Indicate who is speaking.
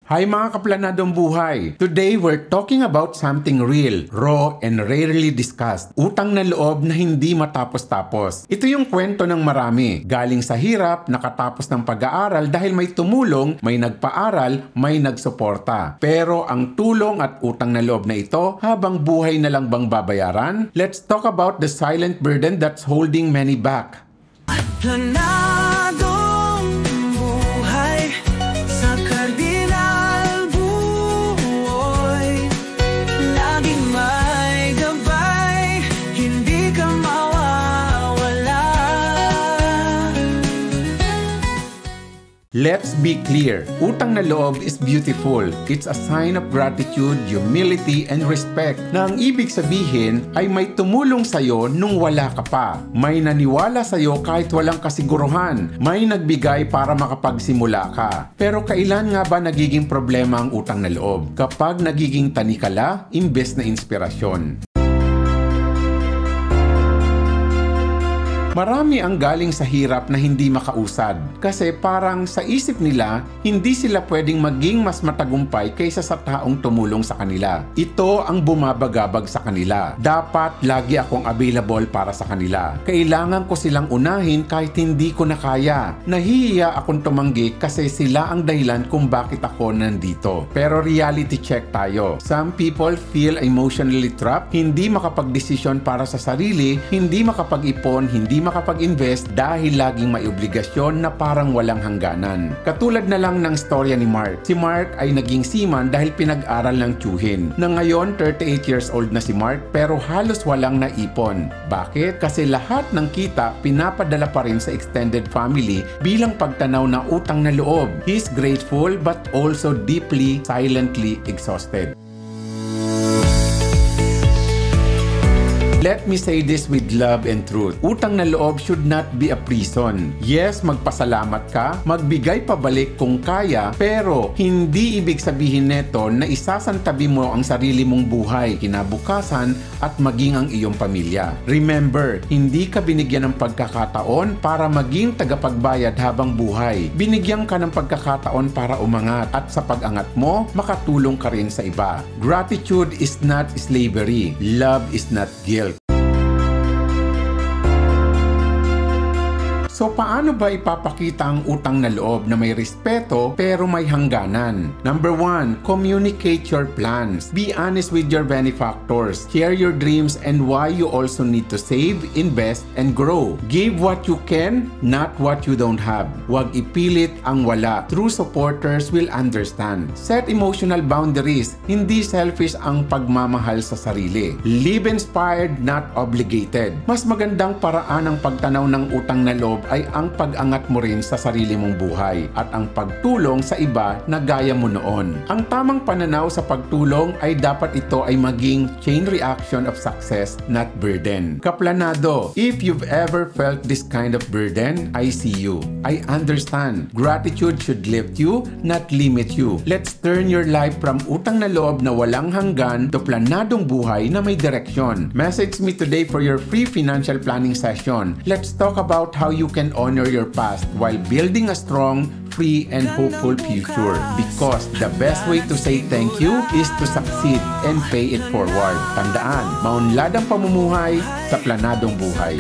Speaker 1: Hi mga kaplanadong buhay! Today we're talking about something real, raw, and rarely discussed. Utang na loob na hindi matapos-tapos. Ito yung kwento ng marami. Galing sa hirap, nakatapos ng pag-aaral dahil may tumulong, may nagpaaral, may nagsuporta. Pero ang tulong at utang na loob na ito, habang buhay na lang bang babayaran? Let's talk about the silent burden that's holding many back.
Speaker 2: Planadong buhay sa kardinal buhay, laging may gabay, hindi ka mawawala.
Speaker 1: Let's be clear, utang na loob is beautiful. It's a sign of gratitude, humility, and respect na ang ibig sabihin ay may tumulong sa'yo nung wala ka pa. May naniwala sa'yo kahit walang kasiguruhan. May nagbigay para makapagsimula ka. Pero kailan nga ba nagiging problema ang utang na loob? Kapag nagiging tanikala, imbes na inspirasyon. Marami ang galing sa hirap na hindi makausad kasi parang sa isip nila hindi sila pwedeng maging mas matagumpay kaysa sa taong tumulong sa kanila. Ito ang bumabagabag sa kanila. Dapat lagi akong available para sa kanila. Kailangan ko silang unahin kahit hindi ko na kaya. Nahihiya akong tumanggi kasi sila ang dahilan kung bakit ako nandito. Pero reality check tayo. Some people feel emotionally trapped, hindi makapagdesisyon para sa sarili, hindi makapag-ipon, hindi makapag-invest dahil laging may obligasyon na parang walang hangganan. Katulad na lang ng storya ni Mark. Si Mark ay naging seaman dahil pinag-aral ng tiyuhin. Na ngayon, 38 years old na si Mark pero halos walang naipon. Bakit? Kasi lahat ng kita pinapadala pa rin sa extended family bilang pagtanaw na utang na loob. He's grateful but also deeply, silently exhausted. Let me say this with love and truth. Utang na loob should not be a prison. Yes, magpasalamat ka, magbigay pabalik kung kaya, pero hindi ibig sabihin neto na isasantabi mo ang sarili mong buhay, kinabukasan at maging ang iyong pamilya. Remember, hindi ka binigyan ng pagkakataon para maging tagapagbayad habang buhay. Binigyan ka ng pagkakataon para umangat at sa pag-angat mo, makatulong ka rin sa iba. Gratitude is not slavery. Love is not guilt. So paano ba ipapakita ang utang na loob na may respeto pero may hangganan? Number 1, communicate your plans. Be honest with your benefactors. Share your dreams and why you also need to save, invest, and grow. Give what you can, not what you don't have. Huwag ipilit ang wala. True supporters will understand. Set emotional boundaries. Hindi selfish ang pagmamahal sa sarili. Live inspired, not obligated. Mas magandang paraan ang pagtanaw ng utang na loob ay ang pag-angat mo rin sa sarili mong buhay at ang pagtulong sa iba na gaya mo noon. Ang tamang pananaw sa pagtulong ay dapat ito ay maging chain reaction of success, not burden. Kaplanado, if you've ever felt this kind of burden, I see you. I understand. Gratitude should lift you, not limit you. Let's turn your life from utang na loob na walang hanggan to planadong buhay na may direksyon. Message me today for your free financial planning session. Let's talk about how you can honor your past while building a strong, free, and hopeful future. Because the best way to say thank you is to succeed and pay it forward. Tandaan, maunlad ang pamumuhay sa planadong buhay.